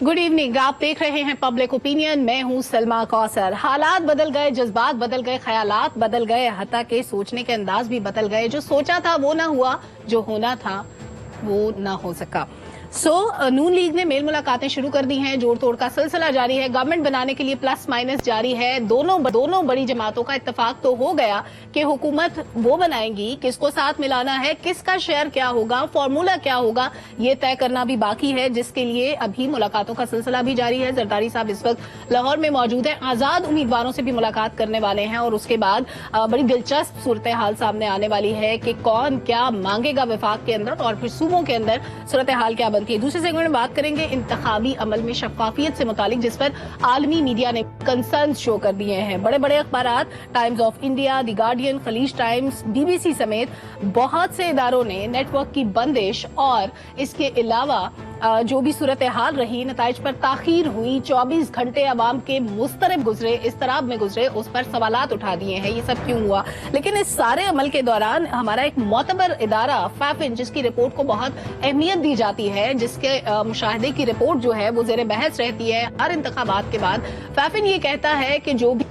Good evening. आप देख रहे हैं पब्लिक ओपिनियन। मैं हूं सलमा कौसर। हालात बदल गए, जज्बात बदल गए, ख्यालात बदल गए, हत्ता के सोचने के अंदाज भी बदल गए। जो सोचा था वो ना हुआ, जो होना था वो ना हो सका। नून लीग ने मेल मुलाकातें शुरू कर दी हैं। जोड़ तोड़ का सिलसिला जारी है। गवर्नमेंट बनाने के लिए प्लस माइनस जारी है। दोनों बड़ी जमातों का इत्तेफाक तो हो गया कि हुकूमत वो बनाएंगी, किसको साथ मिलाना है, किसका शेयर क्या होगा, फॉर्मूला क्या होगा, ये तय करना भी बाकी है, जिसके लिए अभी मुलाकातों का सिलसिला भी जारी है। जरदारी साहब इस वक्त लाहौर में मौजूद हैं। आजाद उम्मीदवारों से भी मुलाकात करने वाले हैं और उसके बाद बड़ी दिलचस्प सूरत हाल सामने आने वाली है कि कौन क्या मांगेगा वफाक के अंदर और फिर सूबों के अंदर सूरत हाल क्या बनती है। दूसरे सेगमेंट में बात करेंगे इंतखाबी अमल में शफाफियत से मुतालिक, जिस पर आलमी मीडिया ने कंसर्न शो कर दिए हैं। बड़े बड़े अखबारात, Times of India, the Guardian, Khaleej Times, BBC समेत बहुत से इदारों ने नेटवर्क की बंदिश और इसके अलावा जो भी सूरत हाल रही, नताइज पर ताखीर हुई, 24 घंटे अवाम के मुस्तरब गुजरे, इस्तराब में गुजरे, उस पर सवालात उठा दिए हैं। ये सब क्यों हुआ? लेकिन इस सारे अमल के दौरान हमारा एक मोतबर इदारा फैफिन, जिसकी रिपोर्ट को बहुत अहमियत दी जाती है, जिसके मुशाहिदे की रिपोर्ट जो है वो ज़ेरे बहस रहती है हर इंतखाबात के बाद, फैफिन ये कहता है कि जो भी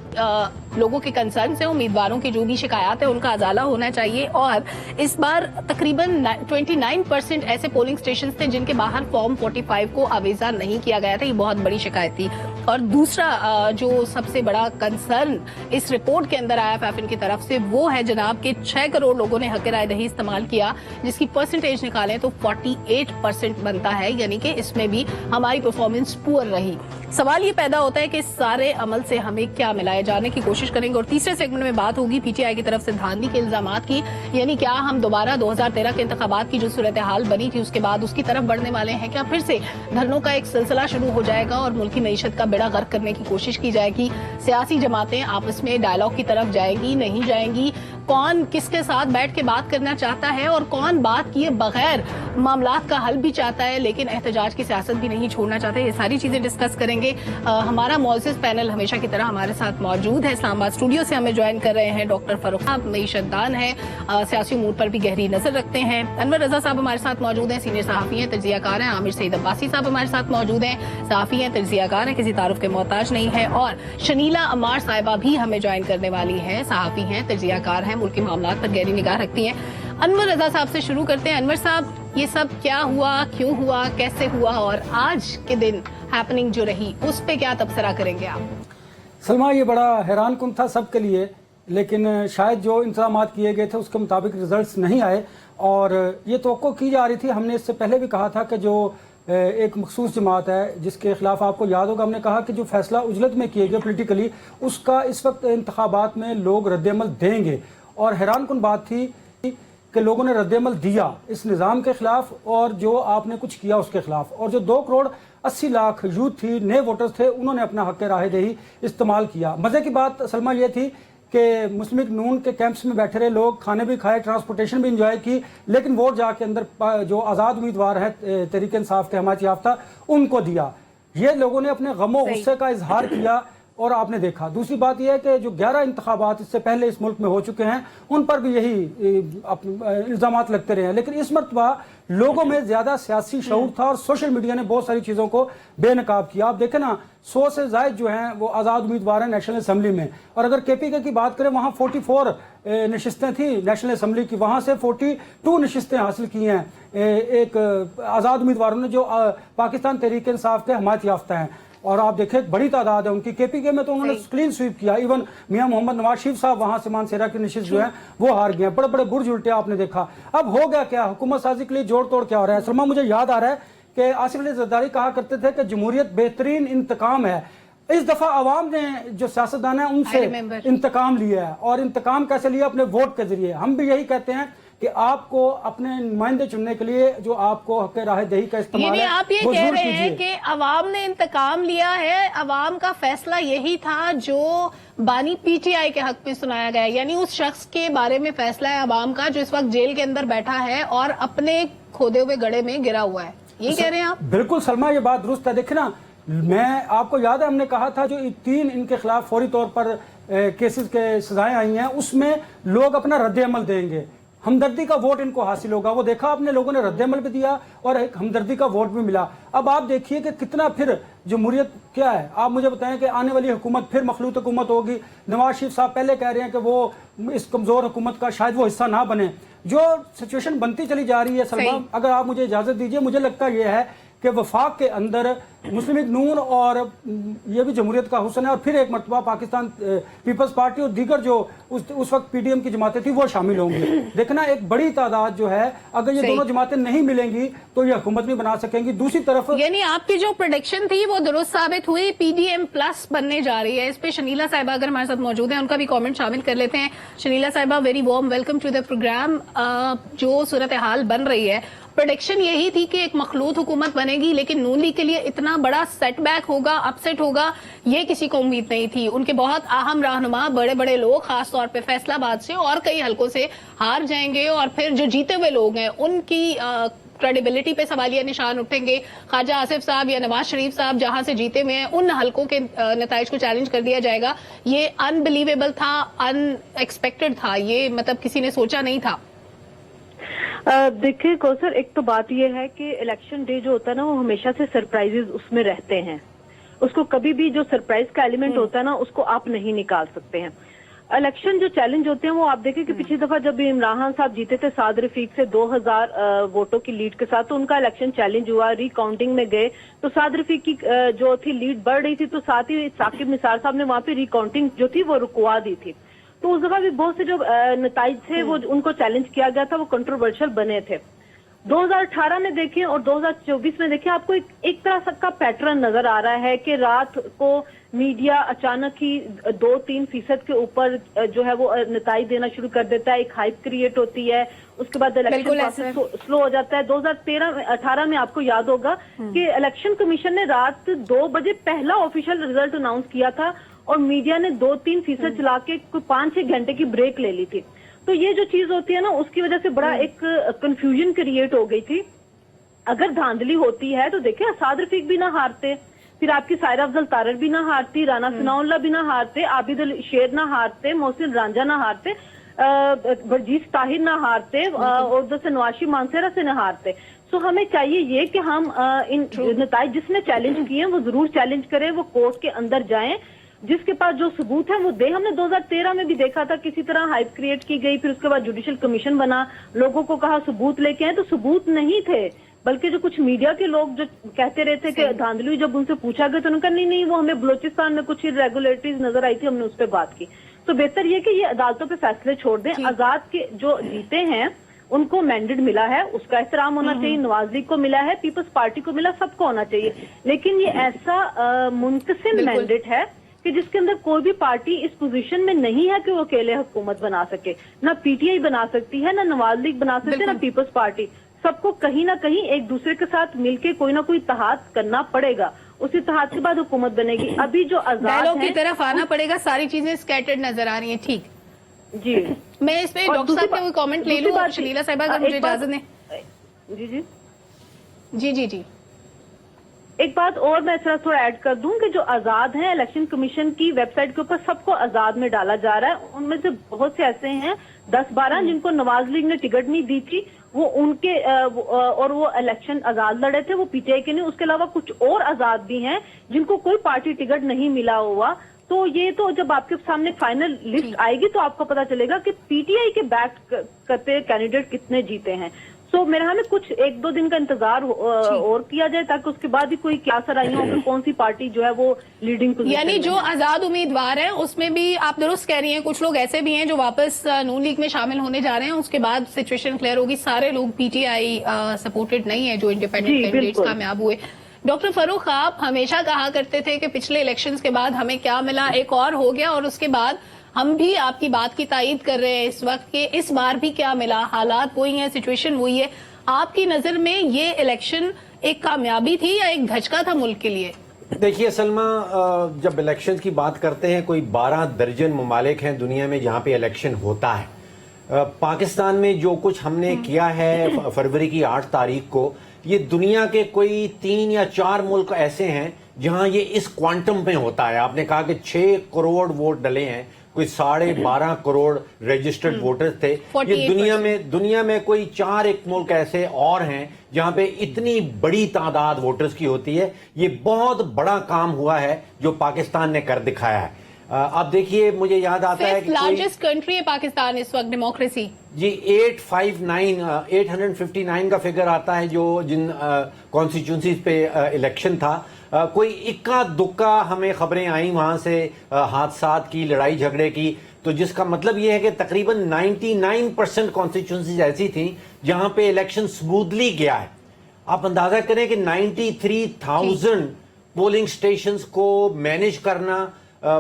लोगों के कंसर्न से, उम्मीदवारों की जो भी शिकायत है उनका अजाला होना चाहिए। और इस बार तकरीबन 29% ऐसे पोलिंग स्टेशन थे जिनके बाहर फॉर्म 45 को आवेजा नहीं किया गया था। ये बहुत बड़ी शिकायत थी। और दूसरा जो सबसे बड़ा कंसर्न इस रिपोर्ट के अंदर आया फैफिन की तरफ से, वो है जनाब कि 6 करोड़ लोगों ने हक राय दही इस्तेमाल किया, जिसकी परसेंटेज निकालें तो 48% बनता है, यानी कि इसमें भी हमारी परफॉर्मेंस पुअर रही। सवाल ये पैदा होता है कि इस सारे अमल से हमें क्या मिला है, जानने की कोशिश करेंगे। और तीसरे सेगमेंट में बात होगी PTI की तरफ से धांधली के इल्जामात की, यानी क्या हम दोबारा 2013 के इंतखाबात की जो सूरत हाल बनी थी उसके बाद उसकी तरफ बढ़ने वाले हैं? क्या फिर से धरनों का एक सिलसिला शुरू हो जाएगा और मुल्की मईशत का बेड़ा गर्क करने की कोशिश की जाएगी? सियासी जमातें आपस में डायलॉग की तरफ जाएंगी, नहीं जाएंगी? कौन किसके साथ बैठ के बात करना चाहता है और कौन बात किए बगैर मामलात का हल भी चाहता है लेकिन एहतजाज की सियासत भी नहीं छोड़ना चाहते? ये सारी चीजें डिस्कस करेंगे। हमारा मौजूद पैनल हमेशा की तरह हमारे साथ मौजूद है। इस्लामाबाद स्टूडियो से हमें ज्वाइन कर रहे हैं डॉक्टर फरूख साहब, मईशतदान है, सियासी उमूर पर भी गहरी नजर रखते हैं। अनवर रजा साहब हमारे साथ मौजूद हैं, सीनियर सहाफी हैं, तज्जियाकार हैं। आमिर सईद अब्बासी साहब हमारे साथ मौजूद हैं, सहाफी हैं, तज्जियाकार हैं, किसी तारुफ के मोहताज नहीं है। और शनीला अमार साहिबा भी हमें ज्वाइन करने वाली हैं, सहाफी हैं, तज्जियाकार हैं, मुल्की मामलात पर गहरी निगाह रखती हैं। अनवर रजा साहब से शुरू करते हैं। अनवर साहब, ये सब क्या हुआ, क्यों हुआ, कैसे हुआ और आज के दिन हैपनिंग जो रही उस पे क्या तबसरा करेंगे आप? सलमा, ये बड़ा हैरान कुन था सबके लिए, लेकिन शायद जो इंतजाम किए गए थे उसके मुताबिक रिजल्ट्स नहीं आए। और ये तवक्को की जा रही थी, हमने इससे पहले भी कहा था कि जो एक मखसूस जमात है जिसके खिलाफ आपको याद होगा हमने कहा कि जो फैसला उजलत में किए गए पोलिटिकली, उसका इस वक्त इंतखाबात में लोग रद्दमल देंगे। और हैरान कुन बात थी कि लोगों ने रद्दमल दिया इस निज़ाम के खिलाफ और जो आपने कुछ किया उसके खिलाफ। और जो 2 करोड़ 80 लाख यूथ थी, नए वोटर्स थे, उन्होंने अपना हक राय दही इस्तेमाल किया। मज़े की बात सलमा ये थी कि मुस्लिम लीग नून के कैंप्स में बैठे रहे लोग, खाने भी खाए, ट्रांसपोर्टेशन भी इंजॉय की, लेकिन वोट जाके अंदर जो आज़ाद उम्मीदवार है तहरीक इंसाफ के हमायत याफ्ता, उनको दिया। ये लोगों ने अपने गमो गुस्से का इजहार किया और आपने देखा। दूसरी बात यह है कि जो 11 इंतखाबात इससे पहले इस मुल्क में हो चुके हैं उन पर भी यही इल्जामात लगते रहे हैं, लेकिन इस मरतबा लोगों में ज्यादा सियासी शऊर था और सोशल मीडिया ने बहुत सारी चीजों को बेनकाब किया। आप देखें ना, 100 से ज्यादा जो हैं वो आज़ाद उम्मीदवार हैं नेशनल असम्बली में। और अगर KPK की बात करें, वहाँ 44 नशिस्तें थी नेशनल असम्बली की, वहाँ से 42 नशिस्तें हासिल की हैं एक आज़ाद उम्मीदवारों ने जो पाकिस्तान तहरीक इंसाफ के हमायत याफ्ता हैं। और आप देखें बड़ी तादाद है उनकी। KPK में तो उन्होंने क्लीन स्वीप किया। इवन मियां मोहम्मद नवाज शरीफ साहब वहां से मानसेरा के नशिस्त जो है वो हार गए। बड़े बड़े बुर्ज उल्टे आपने देखा। अब हो गया क्या, हुकूमत साजी के लिए जोड़ तोड़ क्या हो रहा है? सलमा, मुझे याद आ रहा है कि आसिफ अली जरदारी कहा करते थे कि जमहूरियत बेहतरीन इंतकाम है। इस दफा अवाम ने जो सियासतदान है उनसे इंतकाम लिया है। और इंतकाम कैसे लिया? अपने वोट के जरिए। हम भी यही कहते हैं कि आपको अपने नुमाइंदे चुनने के लिए जो आपको हक राय दही का इस्तेमाल है, आप ये कह रहे हैं कि अवाम ने इंतकाम लिया है, अवाम का फैसला यही था जो बानी PTI के हक में सुनाया गया, यानी उस शख्स के बारे में फैसला है अवाम का जो इस वक्त जेल के अंदर बैठा है और अपने खोदे हुए गड्ढे में गिरा हुआ है, ये कह रहे हैं आप? बिल्कुल सलमा, ये बात दुरुस्त है। देखे ना, मैं आपको याद है हमने कहा था जो 3 इनके खिलाफ फौरी तौर पर केसेस के सजाएं आई हैं, उसमें लोग अपना रद्द अमल देंगे। हमदर्दी का वोट इनको हासिल होगा। वो देखा आपने, लोगों ने रद्द-ए-अमल भी दिया और एक हमदर्दी का वोट भी मिला। अब आप देखिए कि कितना फिर जमहूरियत क्या है। आप मुझे बताएं कि आने वाली हुकूमत फिर मखलूत हुकूमत होगी। नवाज शरीफ साहब पहले कह रहे हैं कि वो इस कमज़ोर हुकूमत का शायद वो हिस्सा ना बने। जो सिचुएशन बनती चली जा रही है सलमा, अगर आप मुझे इजाज़त दीजिए, मुझे लगता यह है कि वफाक के अंदर मुस्लिम लीग नून और ये भी जमहूरियत का हुस्न है, और फिर एक मरतबा पाकिस्तान पीपल्स पार्टी और दीगर जो उस वक्त पीडीएम की जमातें थी वो शामिल होंगी। देखना एक बड़ी तादाद जो है, अगर ये दोनों जमातें नहीं मिलेंगी तो ये हुकूमत नहीं बना सकेंगी। दूसरी तरफ यानी आपकी जो प्रोडिक्शन थी वो दुरुस्त साबित हुई, पीडीएम प्लस बनने जा रही है। इस पे शनीला साहिबा अगर हमारे साथ मौजूद हैं, उनका भी कमेंट शामिल कर लेते हैं। शनीला साहिबा, very warm welcome to the programme. जो सूरत हाल बन रही है, प्रोडिक्शन यही थी कि एक मखलूत हुकूमत बनेगी, लेकिन नून लीग के लिए इतना बड़ा सेटबैक होगा, अपसेट होगा, ये किसी को उम्मीद नहीं थी। उनके बहुत अहम रहनुमा, बड़े बड़े लोग, खासतौर पे फैसलाबाद से और कई हलकों से हार जाएंगे, और फिर जो जीते हुए लोग हैं उनकी क्रेडिबिलिटी पे सवालिया निशान उठेंगे। ख्वाजा आसिफ साहब या नवाज शरीफ साहब जहां से जीते हुए हैं, उन हलकों के नताइज को चैलेंज कर दिया जाएगा। ये अनबिलीवेबल था, अनएक्सपेक्टेड था, ये मतलब किसी ने सोचा नहीं था। देखिए कौसर, एक तो बात यह है कि इलेक्शन डे जो होता है ना, वो हमेशा से सरप्राइजेस उसमें रहते हैं। उसको कभी भी जो सरप्राइज का एलिमेंट होता है ना, उसको आप नहीं निकाल सकते हैं। इलेक्शन जो चैलेंज होते हैं वो आप देखें कि पिछली दफा जब इमरान खान साहब जीते थे साद रफीक से 2000 वोटों की लीड के साथ, तो उनका इलेक्शन चैलेंज हुआ, रिकाउंटिंग में गए तो साद रफीक की जो थी लीड बढ़ रही थी, तो साथ ही साकिब निसार साहब ने वहां पे रिकाउंटिंग जो थी वो रुकवा दी थी। तो उस दफा भी बहुत से जो नताइज थे वो उनको चैलेंज किया गया था, वो कंट्रोवर्शियल बने थे। 2018 में देखें और 2024 में देखें, आपको एक तरह का पैटर्न नजर आ रहा है कि रात को मीडिया अचानक ही 2-3% के ऊपर जो है वो नताइज देना शुरू कर देता है, एक हाइप क्रिएट होती है, उसके बाद इलेक्शन प्रोसेस स्लो हो जाता है। 2018 में आपको याद होगा कि इलेक्शन कमीशन ने रात 2 बजे पहला ऑफिशियल रिजल्ट अनाउंस किया था और मीडिया ने 2-3% चला के 5-6 घंटे की ब्रेक ले ली थी। तो ये जो चीज होती है ना, उसकी वजह से बड़ा एक कंफ्यूजन क्रिएट हो गई थी। अगर धांधली होती है तो देखिए, साद रफीक भी ना हारते, फिर आपकी सायरा अफजल तारर भी ना हारती, राना सनाउल्लाह भी ना हारते, आबिद अली शेर ना हारते, मोहसिन रांझा ना हारते, बरजीत ताहिर ना हारते, और उधर से नवाशी मानसेरा से ना हारते। सो हमें चाहिए ये कि हम इन नताइज जिसने चैलेंज किए वो जरूर चैलेंज करें, वो कोर्ट के अंदर जाएं, जिसके पास जो सबूत है वो दे। हमने 2013 में भी देखा था, किसी तरह हाइप क्रिएट की गई, फिर उसके बाद जुडिशियल कमीशन बना, लोगों को कहा सबूत लेके आए, तो सबूत नहीं थे, बल्कि जो कुछ मीडिया के लोग जो कहते रहते कि धांधली, जब उनसे पूछा गया तो उन्होंने कहा नहीं वो हमें बलोचिस्तान में कुछ इरेगुलरिटीज नजर आई थी, हमने उस पर बात की। तो बेहतर ये कि ये अदालतों पे फैसले छोड़ दें। आजाद के जो जीते हैं उनको मैंडेट मिला है, उसका एहतराम होना चाहिए, नवाज लीग को मिला है, पीपल्स पार्टी को मिला, सबको होना चाहिए। लेकिन ये ऐसा मुनकसिम मैंडेट है कि जिसके अंदर कोई भी पार्टी इस पोजीशन में नहीं है कि वो अकेले हुकूमत बना सके। ना पीटीआई बना सकती है, ना नवाज लीग बना सकती है, ना पीपल्स पार्टी। सबको कहीं ना कहीं एक दूसरे के साथ मिलके कोई ना कोई इत्तेहाद करना पड़ेगा, उस इत्तेहाद के बाद हुकूमत बनेगी। अभी जो आजाद की तरफ आना पड़ेगा, सारी चीजें स्कैटर्ड नजर आ रही हैं। ठीक जी, मैं इसमें डॉक्टर साहब का कोई कमेंट ले लूं, शलीला साहिबा अगर मुझे इजाजत दें। जी जी जी जी जी एक बात और मैं थोड़ा ऐड कर दूं कि जो आजाद हैं, इलेक्शन कमीशन की वेबसाइट के ऊपर सबको आजाद में डाला जा रहा है। उनमें से बहुत से ऐसे हैं 10-12 जिनको नवाज लीग ने टिकट नहीं दी थी, वो उनके और वो इलेक्शन आजाद लड़े थे, वो पीटीआई के नहीं। उसके अलावा कुछ और आजाद भी हैं जिनको कोई पार्टी टिकट नहीं मिला हुआ। तो ये तो जब आपके सामने फाइनल लिस्ट आएगी तो आपको पता चलेगा कि पीटीआई के बैक करते कैंडिडेट कितने जीते हैं। सो मेरे ख्याल में कुछ 1-2 दिन का इंतजार और किया जाए, ताकि उसके बाद ही कोई क्या सराइयों कि कौन सी पार्टी जो है वो लीडिंग पोजीशन। यानी जो आजाद उम्मीदवार हैं उसमें भी आप दुरुस्त कह रही हैं, कुछ लोग ऐसे भी हैं जो वापस नून लीग में शामिल होने जा रहे हैं, उसके बाद सिचुएशन क्लियर होगी। सारे लोग पीटीआई सपोर्टेड नहीं है जो इंडिपेंडेंट कैंडिडेट्स कामयाब हुए। डॉक्टर फरूख, आप हमेशा कहा करते थे कि पिछले इलेक्शंस के बाद हमें क्या मिला, एक और हो गया, और उसके बाद हम भी आपकी बात की तायीद कर रहे हैं इस वक्त के इस बार भी क्या मिला, हालात वही है, सिचुएशन वही है। आपकी नजर में ये इलेक्शन एक कामयाबी थी या एक धचका था मुल्क के लिए? देखिए सलमा, जब इलेक्शन की बात करते हैं, कोई 12 दर्जन ममालिक हैं दुनिया में जहां पे इलेक्शन होता है। पाकिस्तान में जो कुछ हमने किया है फरवरी की 8 तारीख को, ये दुनिया के कोई 3 या 4 मुल्क ऐसे हैं जहां ये इस क्वांटम में होता है। आपने कहा कि 6 करोड़ वोट डले हैं, कोई 12.5 करोड़ रजिस्टर्ड वोटर्स थे। ये दुनिया में कोई 4 एक मुल्क ऐसे और हैं जहां पे इतनी बड़ी तादाद वोटर्स की होती है। ये बहुत बड़ा काम हुआ है जो पाकिस्तान ने कर दिखाया है। आप देखिए, मुझे याद आता है कि लार्जेस्ट कंट्री है पाकिस्तान इस वक्त डेमोक्रेसी जी 859 का फिगर आता है जो जिन कॉन्स्टिट्यूंसीज पे इलेक्शन था। कोई इक्का दुक्का हमें खबरें आई वहां से हादसात की, लड़ाई झगड़े की, तो जिसका मतलब ये है कि तकरीबन 99% कॉन्स्टिट्यूंसीज ऐसी थी जहां पे इलेक्शन स्मूथली गया है। आप अंदाजा करें कि 93,000 पोलिंग स्टेशंस को मैनेज करना,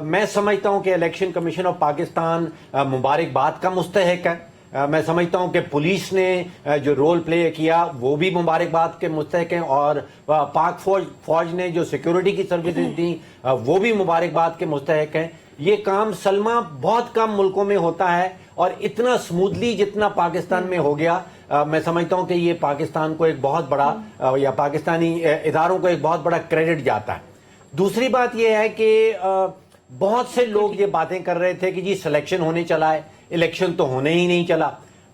मैं समझता हूं कि इलेक्शन कमीशन ऑफ पाकिस्तान मुबारकबाद का मुस्तहिक है। मैं समझता हूं कि पुलिस ने जो रोल प्ले किया वो भी मुबारकबाद के मुस्तहिक हैं, और पाक फौज ने जो सिक्योरिटी की सर्विसेज दी वो भी मुबारकबाद के मुस्तहिक हैं। ये काम सलमा बहुत कम मुल्कों में होता है, और इतना स्मूथली जितना पाकिस्तान में हो गया, मैं समझता हूं कि ये पाकिस्तान को एक बहुत बड़ा या पाकिस्तानी इदारों को एक बहुत बड़ा क्रेडिट जाता है। दूसरी बात यह है कि बहुत से लोग ये बातें कर रहे थे कि जी सिलेक्शन होने चला है, इलेक्शन तो होने ही नहीं चला।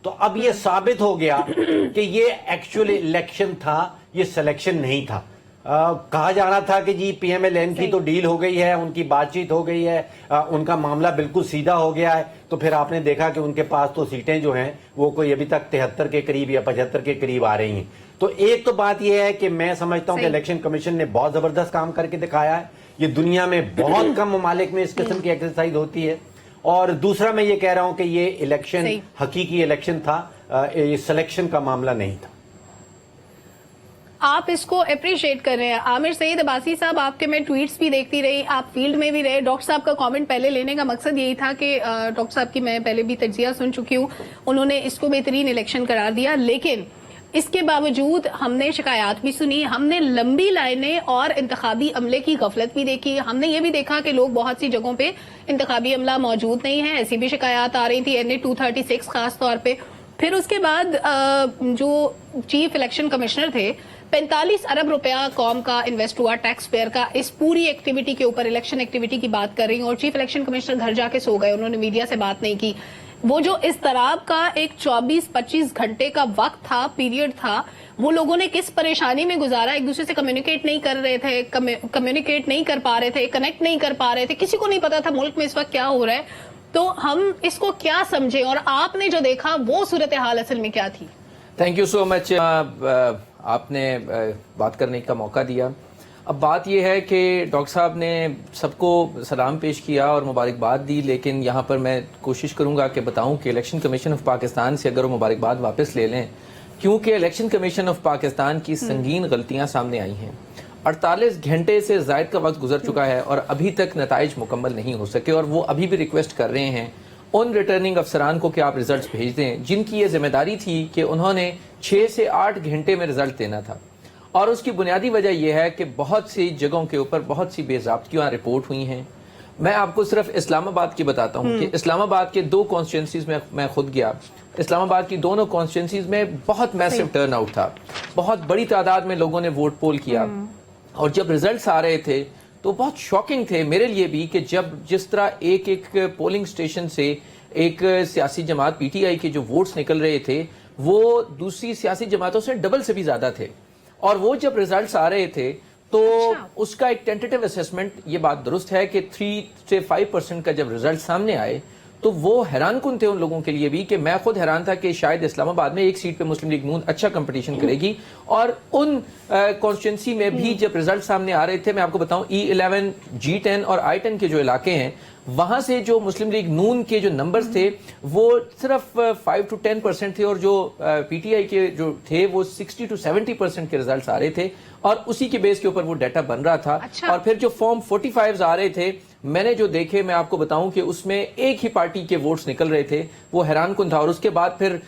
तो अब ये साबित हो गया कि ये एक्चुअली इलेक्शन था, ये सिलेक्शन नहीं था। कहा जा रहा था कि जी PMLN की तो डील हो गई है, उनकी बातचीत हो गई है, उनका मामला बिल्कुल सीधा हो गया है। तो फिर आपने देखा कि उनके पास तो सीटें जो हैं वो कोई अभी तक 73 के करीब या 75 के करीब आ रही हैं। तो एक तो बात यह है कि मैं समझता हूं कि इलेक्शन कमीशन ने बहुत जबरदस्त काम करके दिखाया है। ये दुनिया में बहुत कम ममालिक में इस किस्म की एक्सरसाइज होती है। और दूसरा मैं ये कह रहा हूं कि ये इलेक्शन हकीकी इलेक्शन था, ये सिलेक्शन का मामला नहीं था। आप इसको अप्रिशिएट कर रहे हैं। आमिर सईद अब्बासी साहब, आपके मैं ट्वीट्स भी देखती रही, आप फील्ड में भी रहे। डॉक्टर साहब का कमेंट पहले लेने का मकसद यही था कि डॉक्टर साहब की मैं पहले भी तज्जिया सुन चुकी हूँ, उन्होंने इसको बेहतरीन इलेक्शन करार दिया, लेकिन इसके बावजूद हमने शिकायत भी सुनी, हमने लंबी लाइनें और इंतखाबी अमले की गफलत भी देखी। हमने ये भी देखा कि लोग बहुत सी जगहों पे इंतखाबी अमला मौजूद नहीं है, ऐसी भी शिकायत आ रही थी, NA 236 खास तौर पे। फिर उसके बाद जो चीफ इलेक्शन कमिश्नर थे, 45 अरब रुपया कौम का इन्वेस्ट हुआ टैक्स पेयर का इस पूरी एक्टिविटी के ऊपर, इलेक्शन एक्टिविटी की बात कर रही हूँ, और चीफ इलेक्शन कमिश्नर घर जाके सो गए, उन्होंने मीडिया से बात नहीं की। वो जो इस तरह का एक 24-25 घंटे का वक्त था, पीरियड था, वो लोगों ने किस परेशानी में गुजारा, एक दूसरे से कम्युनिकेट नहीं कर रहे थे, कम्युनिकेट नहीं कर पा रहे थे, कनेक्ट नहीं कर पा रहे थे, किसी को नहीं पता था मुल्क में इस वक्त क्या हो रहा है। तो हम इसको क्या समझे, और आपने जो देखा वो सूरत हाल असल में क्या थी? थैंक यू सो मच, आपने बात करने का मौका दिया। अब बात यह है कि डॉक्टर साहब ने सबको सलाम पेश किया और मुबारकबाद दी, लेकिन यहाँ पर मैं कोशिश करूँगा कि बताऊँ कि इलेक्शन कमीशन ऑफ पाकिस्तान से अगर वो मुबारकबाद वापस ले लें, क्योंकि इलेक्शन कमीशन ऑफ पाकिस्तान की संगीन गलतियाँ सामने आई हैं। 48 घंटे से ज़ायद का वक्त गुजर चुका है और अभी तक नताइज मुकम्मल नहीं हो सके, और वो अभी भी रिक्वेस्ट कर रहे हैं उन रिटर्निंग अफसरान को कि आप रिजल्ट्स भेज दें, जिनकी ये जिम्मेदारी थी कि उन्होंने 6 से 8 घंटे में रिजल्ट देना था। और उसकी बुनियादी वजह यह है कि बहुत सी जगहों के ऊपर बहुत सी बेज़ाब्तियाँ रिपोर्ट हुई हैं। मैं आपको सिर्फ इस्लामाबाद की बताता हूँ कि इस्लामाबाद के 2 कॉन्स्टिट्यूंसीज में मैं खुद गया। इस्लामाबाद की दोनों कॉन्स्टिट्यूंसीज में बहुत मैसिव टर्न आउट था, बहुत बड़ी तादाद में लोगों ने वोट पोल किया, और जब रिजल्ट्स आ रहे थे तो बहुत शॉकिंग थे मेरे लिए भी कि जब जिस तरह एक एक पोलिंग स्टेशन से एक सियासी जमात PTI के जो वोट्स निकल रहे थे वो दूसरी सियासी जमातों से डबल से भी ज्यादा थे, और वो जब रिजल्ट्स आ रहे थे तो उसका एक टेंटेटिव असेसमेंट, ये बात दुरुस्त है कि 3 से 5% का जब रिजल्ट सामने आए तो वो हैरान कुन थे उन लोगों के लिए भी, कि मैं खुद हैरान था कि शायद इस्लामाबाद में एक सीट पे मुस्लिम लीग नून अच्छा कंपटीशन करेगी। और उन कॉन्स्टिट्यूंसी में भी जब रिजल्ट सामने आ रहे थे, मैं आपको बताऊं E11, G10 और I10 के जो इलाके हैं, वहां से जो मुस्लिम लीग नून के जो नंबर्स थे वो सिर्फ 5 to 10% थे, और जो PTI के जो थे वो 60 to 70% के रिजल्ट आ रहे थे, और उसी के बेस के ऊपर वो डाटा बन रहा था। और फिर जो फॉर्म 45 आ रहे थे, मैंने जो देखे, मैं आपको बताऊं कि उसमें एक ही पार्टी के वोट्स निकल रहे थे, वो हैरान कुन था। और उसके बाद फिर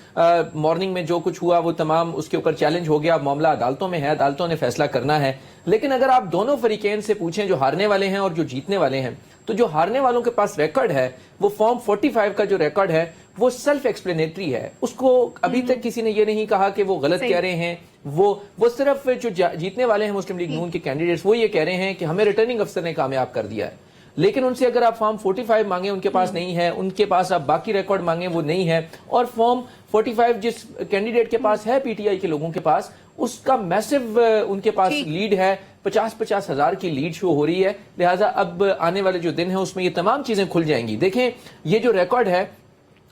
मॉर्निंग में जो कुछ हुआ वो तमाम उसके ऊपर चैलेंज हो गया। मामला अदालतों में है, अदालतों ने फैसला करना है। लेकिन अगर आप दोनों फरीकैन से पूछें, जो हारने वाले हैं और जो जीतने वाले हैं, तो जो हारने वालों के पास रिकॉर्ड है, वो फॉर्म 45 का जो रिकॉर्ड है वो सेल्फ एक्सप्लेनेटरी है। उसको अभी तक किसी ने ये नहीं कहा कि वो गलत कह रहे हैं। वो सिर्फ जो जीतने वाले हैं मुस्लिम लीग नून के कैंडिडेट्स, वो ये कह रहे हैं कि हमें रिटर्निंग अफसर ने कामयाब कर दिया है। لیکن ان سے اگر آپ فارم 45 مانگیں ان کے پاس نہیں ہے, ان کے پاس آپ باقی ریکارڈ مانگیں وہ نہیں ہے, اور فارم 45 جس کینڈیڈیٹ کے پاس ہے پی ٹی آئی کے لوگوں کے پاس, اس کا میسو ان کے پاس لیڈ ہے, 50-50 ہزار کی لیڈ شو ہو رہی ہے. لہٰذا اب آنے والے جو دن ہیں اس میں یہ تمام چیزیں کھل جائیں گی. دیکھیں یہ جو ریکارڈ ہے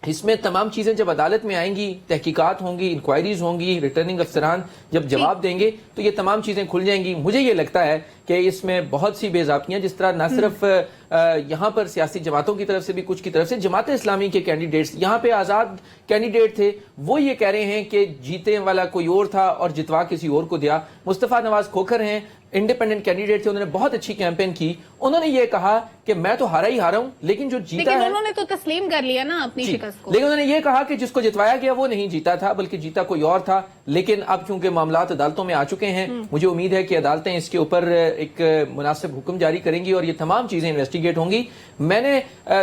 اس میں تمام چیزیں جب عدالت میں آئیں گی, تحقیقات ہوں گی, انکوائریز ہوں گی, ریٹرننگ افسران جب جواب دیں گے تو یہ تمام چیزیں کھل جائیں گی. مجھے یہ لگتا ہے کہ اس میں بہت سی بے ضابطیاں, جس طرح نہ صرف یہاں پر سیاسی جماعتوں کی طرف سے بھی, کچھ کی طرف سے جماعت اسلامی کے کینڈیڈیٹس, یہاں پہ آزاد کینڈیڈیٹ تھے, وہ یہ کہہ رہے ہیں کہ جیتے والا کوئی اور تھا اور جتوا کسی اور کو دیا. مصطفیٰ نواز کھوکھر ہیں, انڈیپینڈنٹ کینڈیڈیٹ تھے, انہوں نے بہت اچھی کیمپین کی. انہوں نے یہ کہا کہ میں تو ہارا ہی ہارا ہوں, لیکن جو جیتا لیکن ہے, انہوں نے تو تسلیم کر لیا نا اپنی شکست کو. لیکن انہوں نے یہ کہا کہ جس کو جتوایا گیا وہ نہیں جیتا تھا بلکہ جیتا کوئی اور تھا. لیکن اب چونکہ معاملات عدالتوں میں آ چکے ہیں, مجھے امید ہے کہ عدالتیں اس کے اوپر ایک مناسب حکم جاری کریں گی اور یہ تمام چیزیں انویسٹیگیٹ ہوں گی. میں نے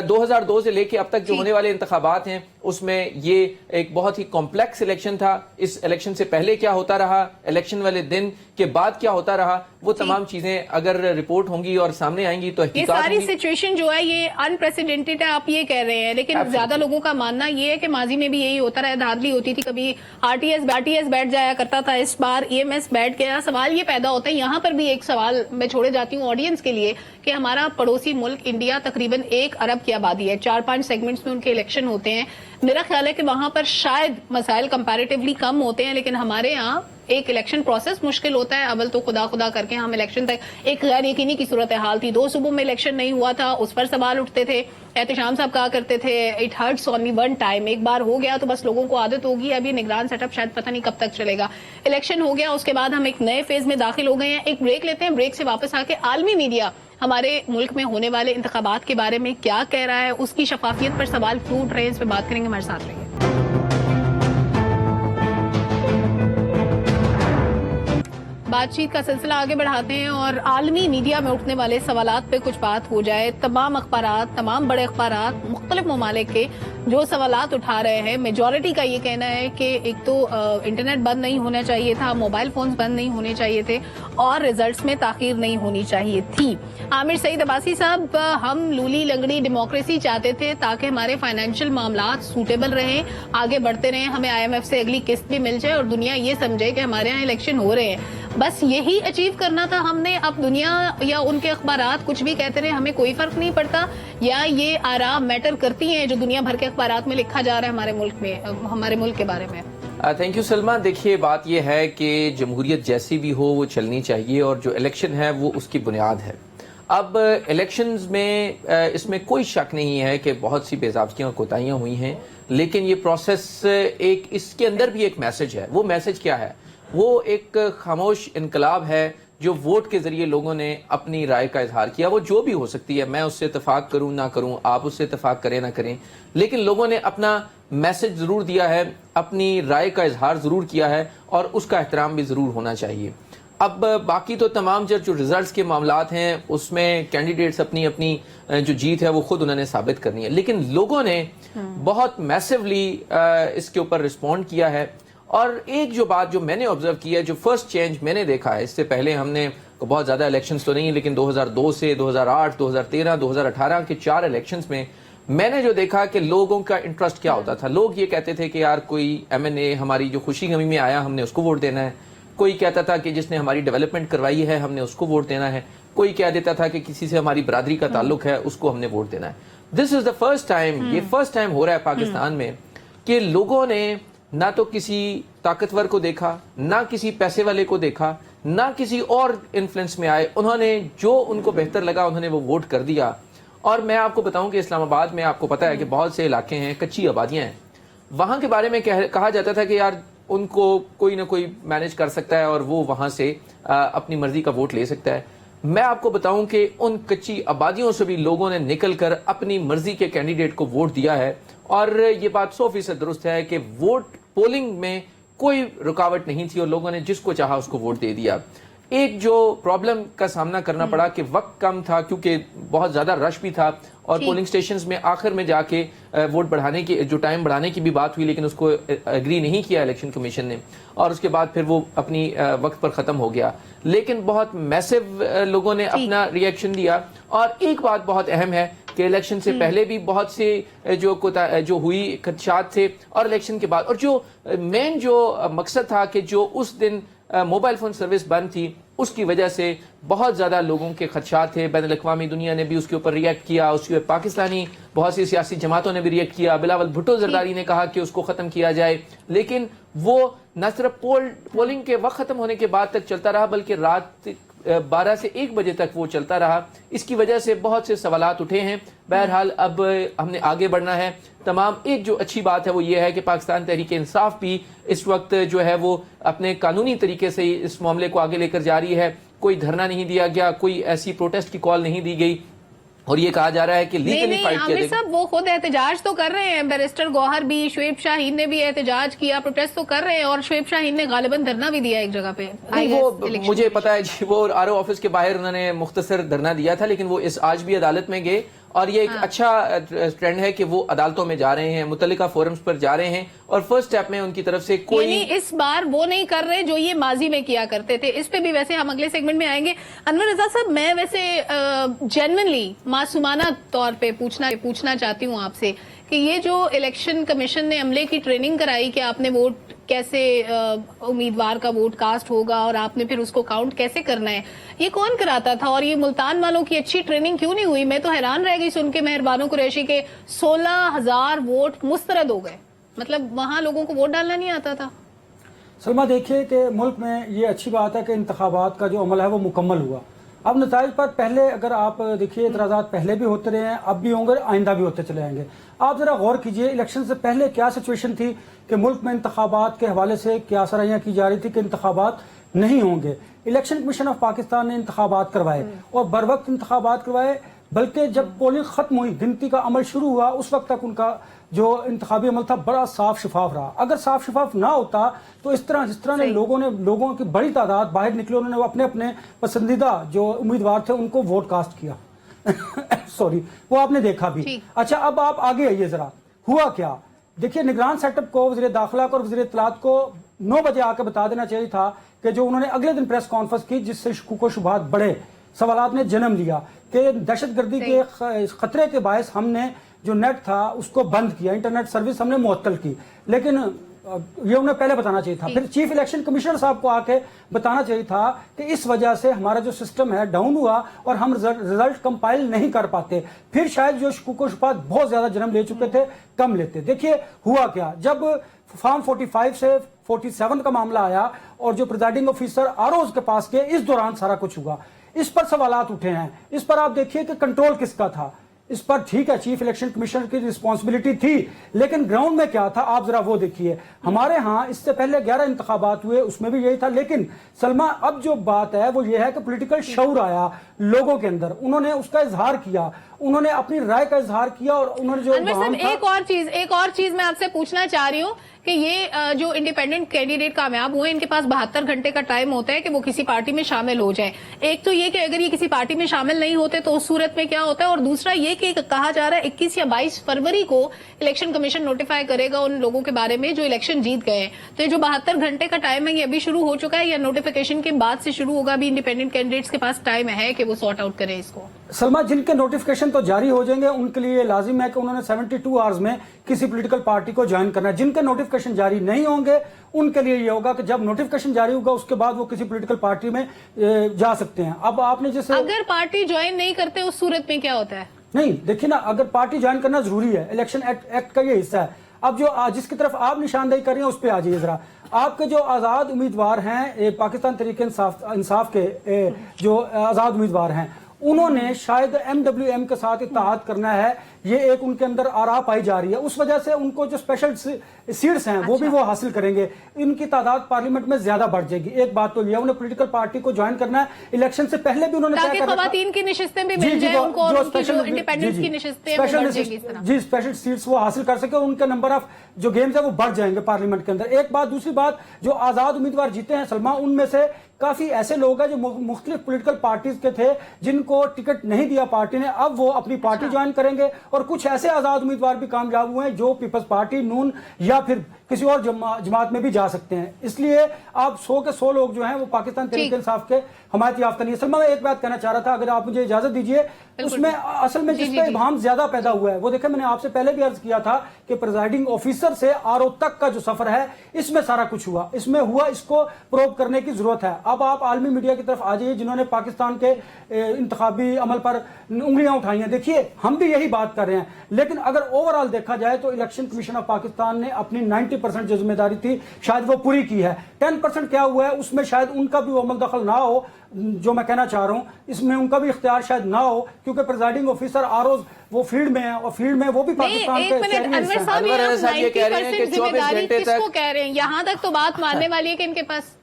2002 سے لے کے اب تک جو ہونے والے انتخابات ہیں اس میں یہ ایک بہت ہی کمپلیکس الیکشن تھا. اس الیکشن سے پہلے کیا ہوتا رہا, الیکشن والے دن کے بعد کیا ہوتا رہا, وہ تمام چیزیں اگر رپورٹ ہوں گی اور سامنے آئیں گی تو یہ ساری سچویشن جو ہے یہ انپریسیڈنٹڈ ہے, آپ یہ کہہ رہے ہیں. لیکن زیادہ لوگوں کا ماننا یہ ہے کہ ماضی میں بھی یہی ہوتا رہا, دھاندلی ہوتی تھی, کبھی آر ٹی ایس بیٹھ جایا کرتا تھا, اس بار ای ایم ایس بیٹھ گیا. سوال یہ پیدا ہوتا ہے, یہاں پر بھی ایک سوال میں چھوڑے جاتی ہوں آڈینس کے لیے, کہ ہمارا پڑوسی ملک انڈیا تقریباً 1 ارب کی آبادی ہے, 4-5 سیگمنٹس میں ان کے الیکشن ہوتے ہیں. میرا خیال ہے کہ وہاں پر شاید مسائل کمپیریٹیولی کم ہوتے ہیں, لیکن ہمارے یہاں ایک الیکشن پروسیس مشکل ہوتا ہے. اول تو خدا کر کے ہم الیکشن تک, ایک غیر یقینی کی صورتحال تھی, 2 صوبوں میں الیکشن نہیں ہوا تھا, اس پر سوال اٹھتے تھے. احتشام صاحب کہا کرتے تھے it hurts only one time, ایک بار ہو گیا تو بس لوگوں کو عادت ہوگی. ابھی نگران سیٹ اپ شاید پتہ نہیں کب تک چلے گا. الیکشن ہو گیا, اس کے بعد ہم ایک نئے فیز میں داخل ہو گئے ہیں. ایک بریک لیتے ہیں, بریک سے واپس آ کے عالمی میڈیا ہمارے ملک میں ہونے والے انتخابات کے بارے میں کیا کہہ رہا ہے, اس کی شفافیت پر سوال اٹھ رہے ہیں, اس پہ بات کریں گے. ہمارے ساتھ رہیے. بات چیت کا سلسلہ آگے بڑھاتے ہیں اور عالمی میڈیا میں اٹھنے والے سوالات پہ کچھ بات ہو جائے. تمام اخبارات, تمام بڑے اخبارات مختلف ممالک کے جو سوالات اٹھا رہے ہیں, میجورٹی کا یہ کہنا ہے کہ ایک تو انٹرنیٹ بند نہیں ہونا چاہیے تھا, موبائل فونز بند نہیں ہونے چاہیے تھے, اور ریزلٹس میں تاخیر نہیں ہونی چاہیے تھی. عامر سعید عباسی صاحب, ہم لولی لنگڑی ڈیموکریسی چاہتے تھے تاکہ ہمارے فائنینشیل معاملات سوٹیبل رہیں, آگے بڑھتے رہیں, ہمیں آئی ایم ایف سے اگلی قسط بھی مل جائے اور دنیا یہ سمجھے کہ ہمارے یہاں الیکشن ہو رہے ہیں. بس یہی اچیو کرنا تھا ہم نے. اب دنیا یا ان کے اخبارات کچھ بھی کہتے رہے, ہمیں کوئی فرق نہیں پڑتا, یا یہ آراء میٹر کرتی ہیں جو دنیا بھر کے اخبارات میں لکھا جا رہا ہے ہمارے ملک میں, ہمارے ملک کے بارے میں؟ تھینک یو سلما. دیکھیے بات یہ ہے کہ جمہوریت جیسی بھی ہو وہ چلنی چاہیے, اور جو الیکشن ہے وہ اس کی بنیاد ہے. اب الیکشنز میں اس میں کوئی شک نہیں ہے کہ بہت سی بے ضابطگیاں اور کوتاہیاں ہوئی ہیں, لیکن یہ پروسیس ایک, اس کے اندر بھی ایک میسج ہے. وہ میسج کیا ہے؟ وہ ایک خاموش انقلاب ہے جو ووٹ کے ذریعے لوگوں نے اپنی رائے کا اظہار کیا. وہ جو بھی ہو سکتی ہے, میں اس سے اتفاق کروں نہ کروں, آپ اس سے اتفاق کریں نہ کریں, لیکن لوگوں نے اپنا میسج ضرور دیا ہے, اپنی رائے کا اظہار ضرور کیا ہے, اور اس کا احترام بھی ضرور ہونا چاہیے. اب باقی تو تمام جو ریزلٹس کے معاملات ہیں اس میں کینڈیڈیٹس اپنی اپنی جو جیت ہے وہ خود انہوں نے ثابت کرنی ہے, لیکن لوگوں نے بہت میسولی اس کے اوپر رسپونڈ کیا ہے. اور ایک جو بات جو میں نے آبزرو کی ہے, جو فرسٹ چینج میں نے دیکھا ہے, اس سے پہلے ہم نے بہت زیادہ الیکشنز تو نہیں, لیکن 2002 سے 2008, 2013, 2018 کے 4 الیکشنز میں نے جو دیکھا کہ لوگوں کا انٹرسٹ کیا ہوتا تھا. لوگ یہ کہتے تھے کہ یار کوئی ایم این اے ہماری جو خوشی غمی میں آیا ہم نے اس کو ووٹ دینا ہے. کوئی کہتا تھا کہ جس نے ہماری ڈیولپمنٹ کروائی ہے ہم نے اس کو ووٹ دینا ہے. کوئی کہہ دیتا تھا کہ کسی سے ہماری برادری کا تعلق ہے اس کو ہم نے ووٹ دینا ہے. دس از دا فرسٹ ٹائم, یہ فرسٹ ٹائم ہو رہا ہے پاکستان میں کہ لوگوں نے نہ تو کسی طاقتور کو دیکھا, نہ کسی پیسے والے کو دیکھا, نہ کسی اور انفلوئنس میں آئے, انہوں نے جو ان کو بہتر لگا انہوں نے وہ ووٹ کر دیا. اور میں آپ کو بتاؤں کہ اسلام آباد میں آپ کو پتہ ہے کہ بہت سے علاقے ہیں, کچی آبادیاں ہیں, وہاں کے بارے میں کہا جاتا تھا کہ یار ان کو کوئی نہ کوئی مینج کر سکتا ہے اور وہ وہاں سے اپنی مرضی کا ووٹ لے سکتا ہے. میں آپ کو بتاؤں کہ ان کچی آبادیوں سے بھی لوگوں نے نکل کر اپنی مرضی کے کینڈیڈیٹ کو ووٹ دیا ہے, اور یہ بات 100% درست ہے کہ ووٹ پولنگ میں کوئی رکاوٹ نہیں تھی اور لوگوں نے جس کو چاہا اس کو ووٹ دے دیا. ایک جو پرابلم کا سامنا کرنا پڑا کہ وقت کم تھا کیونکہ بہت زیادہ رش بھی تھا اور پولنگ سٹیشنز میں آخر میں جا کے ووٹ بڑھانے کی جو ٹائم بڑھانے کی بھی بات ہوئی لیکن اس کو ایگری نہیں کیا الیکشن کمیشن نے اور اس کے بعد پھر وہ اپنی وقت پر ختم ہو گیا. لیکن بہت میسو لوگوں نے اپنا ریئیکشن دیا. اور ایک بات بہت اہم ہے کہ الیکشن سے پہلے بھی بہت سے جو ہوئی خدشات تھے اور الیکشن کے بعد, اور جو مین جو مقصد تھا کہ جو اس دن موبائل فون سروس بند تھی اس کی وجہ سے بہت زیادہ لوگوں کے خدشات تھے. بین الاقوامی دنیا نے بھی اس کے اوپر ریئیکٹ کیا, اس کے پاکستانی بہت سی سیاسی جماعتوں نے بھی ریئیکٹ کیا. بلاول بھٹو زرداری نے کہا کہ اس کو ختم کیا جائے, لیکن وہ نہ صرف پولنگ کے وقت ختم ہونے کے بعد تک چلتا رہا بلکہ رات 12 سے 1 بجے تک وہ چلتا رہا. اس کی وجہ سے بہت سے سوالات اٹھے ہیں. بہرحال اب ہم نے آگے بڑھنا ہے. تمام ایک جو اچھی بات ہے وہ یہ ہے کہ پاکستان تحریک انصاف بھی اس وقت جو ہے وہ اپنے قانونی طریقے سے اس معاملے کو آگے لے کر جا رہی ہے. کوئی دھرنا نہیں دیا گیا, کوئی ایسی پروٹیسٹ کی کال نہیں دی گئی اور یہ کہا جا رہا ہے کہ لیگلی فائٹ کیا عامر صاحب وہ خود احتجاج تو کر رہے ہیں. بیرسٹر گوہر بھی, شعیب شاہین نے بھی احتجاج کیا, پروٹیسٹ تو کر رہے ہیں اور شعیب شاہین نے غالباً دھرنا بھی دیا ایک جگہ پہ. وہ مجھے پتا ہے جی, وہ آر او آفس کے باہر انہوں نے مختصر دھرنا دیا تھا لیکن وہ آج بھی عدالت میں گئے اور یہ ایک اچھا ٹرینڈ ہے کہ وہ عدالتوں میں جا رہے ہیں, متعلقہ فورمز پر جا رہے ہیں اور فرسٹ اسٹیپ میں ان کی طرف سے کوئی یعنی اس بار وہ نہیں کر رہے جو یہ ماضی میں کیا کرتے تھے. اس پہ بھی ویسے ہم اگلے سیگمنٹ میں آئیں گے. انور رضا صاحب, میں ویسے جینوئنلی معصومانہ طور پہ پوچھنا چاہتی ہوں آپ سے کہ یہ جو الیکشن کمیشن نے عملے کی ٹریننگ کرائی کہ آپ نے ووٹ کیسے امیدوار کا ووٹ کاسٹ ہوگا اور آپ نے پھر اس کو کاؤنٹ کیسے کرنا ہے, یہ کون کراتا تھا اور یہ ملتان والوں کی اچھی ٹریننگ کیوں نہیں ہوئی؟ میں تو حیران رہ گئی سن کے مہربانو قریشی کے 16,000 ووٹ مسترد ہو گئے. مطلب وہاں لوگوں کو ووٹ ڈالنا نہیں آتا تھا. سلما دیکھیے کہ ملک میں یہ اچھی بات ہے کہ انتخابات کا جو عمل ہے وہ مکمل ہوا. اب نتائج پر پہلے اگر آپ دیکھیے اعتراضات پہلے بھی ہوتے رہے ہیں, اب بھی ہوں گے, آئندہ بھی ہوتے چلے جائیں گے. آپ ذرا غور کیجئے الیکشن سے پہلے کیا سچویشن تھی کہ ملک میں انتخابات کے حوالے سے کیا سرائیاں کی جا رہی تھی کہ انتخابات نہیں ہوں گے. الیکشن کمیشن آف پاکستان نے انتخابات کروائے اور بر وقت انتخابات کروائے, بلکہ جب پولنگ ختم ہوئی, گنتی کا عمل شروع ہوا, اس وقت تک ان کا جو انتخابی عمل تھا بڑا صاف شفاف رہا. اگر صاف شفاف نہ ہوتا تو جس طرح نے لوگوں کی بڑی تعداد باہر نکلے, انہوں نے اپنے اپنے پسندیدہ جو امیدوار تھے ان کو ووٹ کاسٹ کیا سوری, وہ آپ نے دیکھا بھی. اچھا اب آپ آگے آئیے ذرا, ہوا کیا؟ دیکھیے نگران سیٹ اپ کو وزیر داخلہ کو اور وزیر اطلاعات کو 9 بجے آ کے بتا دینا چاہیے تھا کہ جو انہوں نے اگلے دن پریس کانفرنس کی جس سے شکوک و شبہات بڑھے, سوالات نے جنم لیا کہ دہشت گردی کے خطرے کے باعث ہم نے جو نیٹ تھا اس کو بند کیا, انٹرنیٹ سروس ہم نے معطل کی. لیکن یہ انہیں پہلے بتانا چاہیے تھا. پھر چیف الیکشن کمشنر صاحب کو آ کے بتانا چاہیے تھا کہ اس وجہ سے ہمارا جو سسٹم ہے ڈاؤن ہوا اور ہم رزلٹ کمپائل نہیں کر پاتے. پھر شاید جو شکوک و شبہات بہت زیادہ جنم لے چکے تھے کم لیتے. دیکھیے ہوا کیا, جب فارم 45 سے 47 کا معاملہ آیا اور جو پریزائڈنگ آفیسر آرઓز کے پاس گئے, اس دوران سارا کچھ ہوا. اس پر سوالات اٹھے ہیں. اس پر آپ دیکھیے کہ کنٹرول کس کا تھا. اس پر ٹھیک ہے چیف الیکشن کمیشنر کی رسپانسبلٹی تھی, لیکن گراؤنڈ میں کیا تھا آپ ذرا وہ دیکھیے. ہمارے ہاں اس سے پہلے 11 انتخابات ہوئے, اس میں بھی یہی تھا. لیکن سلما اب جو بات ہے وہ یہ ہے کہ پولیٹیکل شعور آیا لوگوں کے اندر, انہوں نے اس کا اظہار کیا, انہوں نے اپنی رائے کا اظہار کیا اور انہوں نے جو ایک اور چیز میں آپ سے پوچھنا چاہ رہی ہوں کہ یہ جو انڈیپینڈنٹ کینڈیڈیٹ کامیاب ہوئے ان کے پاس 72 گھنٹے کا ٹائم ہوتا ہے کہ وہ کسی پارٹی میں شامل ہو جائیں. ایک تو یہ کہ اگر یہ کسی پارٹی میں شامل نہیں ہوتے تو اس صورت میں کیا ہوتا ہے, اور دوسرا یہ کہ کہا جا رہا ہے 21 یا 22 فروری کو الیکشن کمیشن نوٹیفائی کرے گا ان لوگوں کے بارے میں جو الیکشن جیت گئے ہیں. تو یہ جو 72 گھنٹے کا ٹائم ہے یہ ابھی شروع ہو چکا ہے یا نوٹیفیکیشن کے بعد سے شروع ہوگا؟ ابھی انڈیپینڈنٹ کینڈیڈیٹس کے پاس ٹائم ہے کہ وہ سارٹ آؤٹ کریں اس کو. سلما جن کے نوٹیفیکیشن تو جاری ہو جائیں گے ان کے لیے لازم ہے کہ انہوں نے 72 آورز میں کسی پولیٹیکل پارٹی کو جوائن کرنا ہے. جن کے نوٹیفیکیشن جاری نہیں ہوں گے ان کے لیے یہ ہوگا کہ جب نوٹیفیکیشن جاری ہوگا اس کے بعد وہ کسی پولیٹیکل پارٹی میں جا سکتے ہیں. اب آپ نے جیسے اگر پارٹی جوائن نہیں کرتے اس صورت میں کیا ہوتا ہے؟ نہیں دیکھیے نا, اگر پارٹی جوائن کرنا ضروری ہے, الیکشن ایکٹ کا یہ حصہ ہے. اب جو جس کی طرف آپ نشاندہی کر رہے ہیں اس پہ آ جائیے ذرا. آپ کے جو آزاد امیدوار ہیں پاکستان تحریک انصاف کے جو آزاد امیدوار ہیں, انہوں نے شاید MWM کے ساتھ اتحاد کرنا ہے ये एक उनके अंदर आरा पाई जा रही है। उस वजह से उनको जो स्पेशल सीट्स हैं वो भी वो हासिल करेंगे, इनकी तादाद पार्लियामेंट में ज्यादा बढ़ जाएगी। एक बात तो ये उन्हें पॉलिटिकल पार्टी को ज्वाइन करना है, इलेक्शन से पहले भी उन्होंने ताकि खवातीन की निशिस्तें भी मिल जाए उनको, और उनकी जो इंडिपेंडेंस की निशिस्तें हैं वो बढ़ जाएगी इस तरह। जी, स्पेशल सीट्स वो हासिल कर सके और उनके नंबर ऑफ जो गेम्स है वो बढ़ जाएंगे पार्लियामेंट के अंदर। एक बात, दूसरी बात, जो आजाद उम्मीदवार जीते हैं सलमा, उनमें से काफी ऐसे लोग हैं जो मुख्तलिफ पॉलिटिकल पार्टीज के थे जिनको टिकट नहीं दिया पार्टी ने, अब वो अपनी पार्टी ज्वाइन करेंगे। और कुछ ऐसे आजाद उम्मीदवार भी कामयाब हुए हैं जो पीपल्स पार्टी, नून या फिर किसी और जमात में भी जा सकते हैं। इसलिए आप 100 के 100 लोग जो हैं वो पाकिस्तान तहरीक इंसाफ के हमायत याफ्ता नहीं है। सलमा, मैं एक बात कहना चाह रहा था, अगर आप मुझे इजाजत दीजिए। उसमें असल में जिस पे इबाहम ज्यादा पैदा हुआ है वो देखें, मैंने आपसे पहले भी अर्ज किया था कि प्रिजाइडिंग ऑफिसर से आरओ तक का जो सफर है इसमें सारा कुछ हुआ, इसमें हुआ, इसको प्रूव करने की जरूरत है। अब आप आलमी मीडिया की तरफ आ जाइए जिन्होंने पाकिस्तान के इंतखाबी अमल पर उंगलियां उठाई हैं। देखिए, हम भी यही बात कर रहे हैं, लेकिन अगर ओवरऑल देखा जाए तो इलेक्शन कमीशन ऑफ पाकिस्तान ने अपनी 90% जो जिम्मेदारी थी शायद वो पूरी की है। 10% क्या हुआ है उसमें शायद उनका भी वो अमल दखल ना हो, जो मैं कहना चाह रहा हूं, इसमें उनका भी इख्तियार शायद ना हो, क्योंकि प्रिजाइडिंग ऑफिसर आरओज वो फील्ड में है और फील्ड में वो भी पाकिस्तान के अनवर साहब ये कह रहे हैं कि 24 घंटे तक, किसको कह रहे हैं? यहाँ तक तो बात मानने वाली है कि इनके पास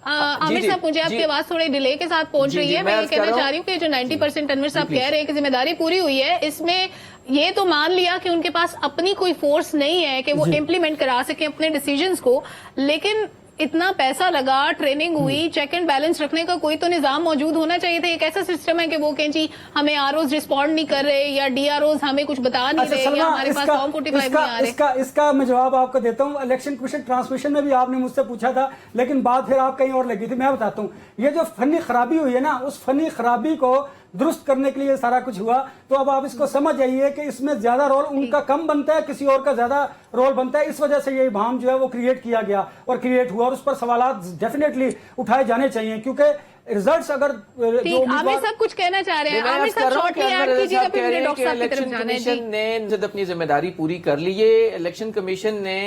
आमिर साहब, मुझे आपकी आवाज थोड़े डिले के साथ पहुंच रही है। मैं ये कहना चाह रही हूँ कि जो 90% अनवर साहब कह रहे हैं कि जिम्मेदारी पूरी हुई है, इसमें ये तो मान लिया कि उनके पास अपनी कोई फोर्स नहीं है कि वो इम्प्लीमेंट करा सके अपने डिसीजंस को, लेकिन इतना पैसा लगा, ट्रेनिंग हुई, चेक एंड बैलेंस रखने का कोई तो निजाम मौजूद होना चाहिए था। एक ऐसा सिस्टम है कि वो कहें जी हमें आरओज रिस्पॉन्ड नहीं कर रहे या डीआरओज हमें कुछ बता नहीं रहे या हमारे पास फॉर्म 45 नहीं आ रहे। इसका मैं जवाब आपको देता हूं। इलेक्शन कमीशन ट्रांसमिशन में भी आपने मुझसे पूछा था, लेकिन बात फिर आप कहीं और लगी थी। मैं बताता हूं, ये जो फनी खराबी हुई है ना, उस फनी खराबी को दुरुस्त करने के लिए सारा कुछ हुआ। तो अब आप इसको समझ जाइए कि इसमें ज्यादा रोल उनका कम बनता है, किसी और का ज्यादा रोल बनता है। इस वजह से ये इबाहम जो है वो क्रिएट किया गया और क्रिएट हुआ, और उस पर सवालात डेफिनेटली उठाए जाने चाहिए, क्योंकि रिजल्ट्स अगर आमिर साहब कुछ कहना चाह रहे हैं। आमिर साहब शॉर्टली ऐड कीजिएगा, फिर मुझे डॉक्टर साहब की तरफ जाना है। इलेक्शन कमीशन ने अपनी जिम्मेदारी पूरी कर ली। ये इलेक्शन कमीशन ने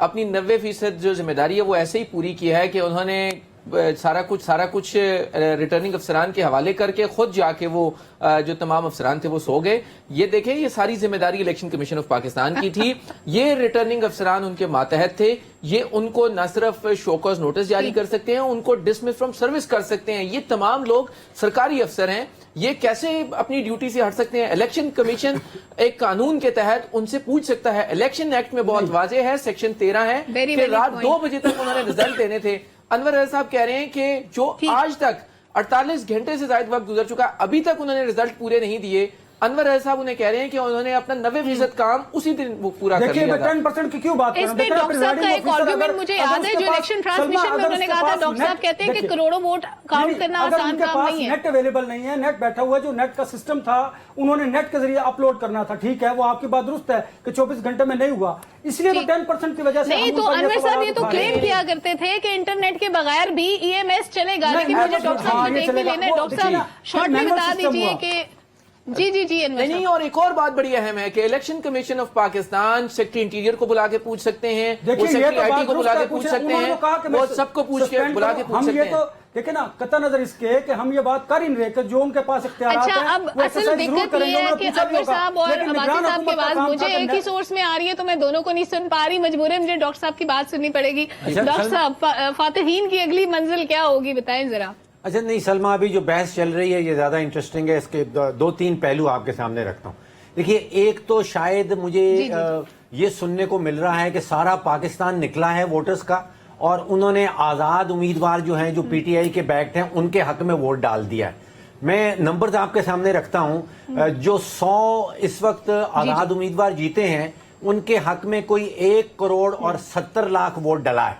अपनी 90% जो जिम्मेदारी है वो ऐसे ही पूरी की है कि उन्होंने सारा कुछ रिटर्निंग अफसरान के हवाले करके खुद जाके वो जो तमाम अफसरान थे वो सो गए। ये देखें, ये सारी जिम्मेदारी इलेक्शन कमीशन ऑफ पाकिस्तान की थी। ये रिटर्निंग अफसरान उनके मातहत थे। ये उनको न सिर्फ शोकॉज नोटिस जारी कर सकते हैं, उनको डिसमिस फ्रॉम सर्विस कर सकते हैं। ये तमाम लोग सरकारी अफसर हैं, ये कैसे अपनी ड्यूटी से हट सकते हैं? इलेक्शन कमीशन एक कानून के तहत उनसे पूछ सकता है। इलेक्शन एक्ट में बहुत वाज़ेह है, सेक्शन 13 है कि रात 2 बजे तक उन्होंने रिजल्ट देने थे। अनवर साहब कह रहे हैं कि जो आज तक 48 घंटे से ज्यादा वक्त गुजर चुका, अभी तक उन्होंने रिजल्ट पूरे नहीं दिए। अनवर साहब उन्हें कह रहे हैं कि उन्होंने अपना 90% काम उसी दिन वो पूरा कर लिया था। 10% की क्यों बात कर रहे हैं? इसमें डॉक्टर साहब का एक आर्गुमेंट मुझे याद है, जो इलेक्शन ट्रांसमिशन में उन्होंने कहा था, डॉक्टर साहब कहते हैं कि करोड़ों वोट काउंट करना आसान काम नहीं है। नेट अवेलेबल नहीं है, नेट बैठा हुआ, जो नेट का सिस्टम था उन्होंने नेट के जरिए अपलोड करना था। ठीक है, वो आपकी बात दुरुस्त है कि 24 घंटे में नहीं हुआ, इसलिए तो 10% की वजह से नहीं। तो अनवर साहब ये तो क्लेम किया करते थे कि इंटरनेट के बगैर भी ईएमएस चलेगा, लेकिन मुझे डॉक्टर साहब से देख भी लेना है। डॉक्टर साहब शॉर्ट में बता दीजिए कि जी नहीं। और एक और बात बड़ी अहम है कि election commission of Pakistan secretary interior को बुला के पूछ सकते हैं, वो सेक्रेटरी आईटी को बुला के पूछ सकते हैं, वो सबको पूछ के बुला के पूछ सकते हैं। देखिए ना, कतई नजर इसके कि हम ये बात कर ही नहीं रहे कि जो उनके पास इख्तियारात हैं, अच्छा, अब असल दिक्कत ये है कि अनवर साहब और अब्बासी साहब की बात मुझे एक ही सोर्स में आ रही है, तो मैं दोनों को नहीं सुन पा रही, मजबूरन मुझे डॉक्टर साहब की बात सुननी पड़ेगी। डॉक्टर साहब, फातिहीन की अगली मंजिल क्या होगी, बताएं जरा। अच्छा, नहीं सलमा, अभी जो बहस चल रही है ये ज्यादा इंटरेस्टिंग है। इसके 2-3 पहलू आपके सामने रखता हूँ। देखिए, एक तो शायद मुझे ये सुनने को मिल रहा है कि सारा पाकिस्तान निकला है वोटर्स का और उन्होंने आजाद उम्मीदवार जो हैं, जो पीटीआई के बैक्ड हैं, उनके हक में वोट डाल दिया है। मैं नंबर्स आपके सामने रखता हूं। जो 100 इस वक्त आजाद उम्मीदवार जीते हैं, उनके हक में कोई 1 करोड़ और 70 लाख वोट डला है।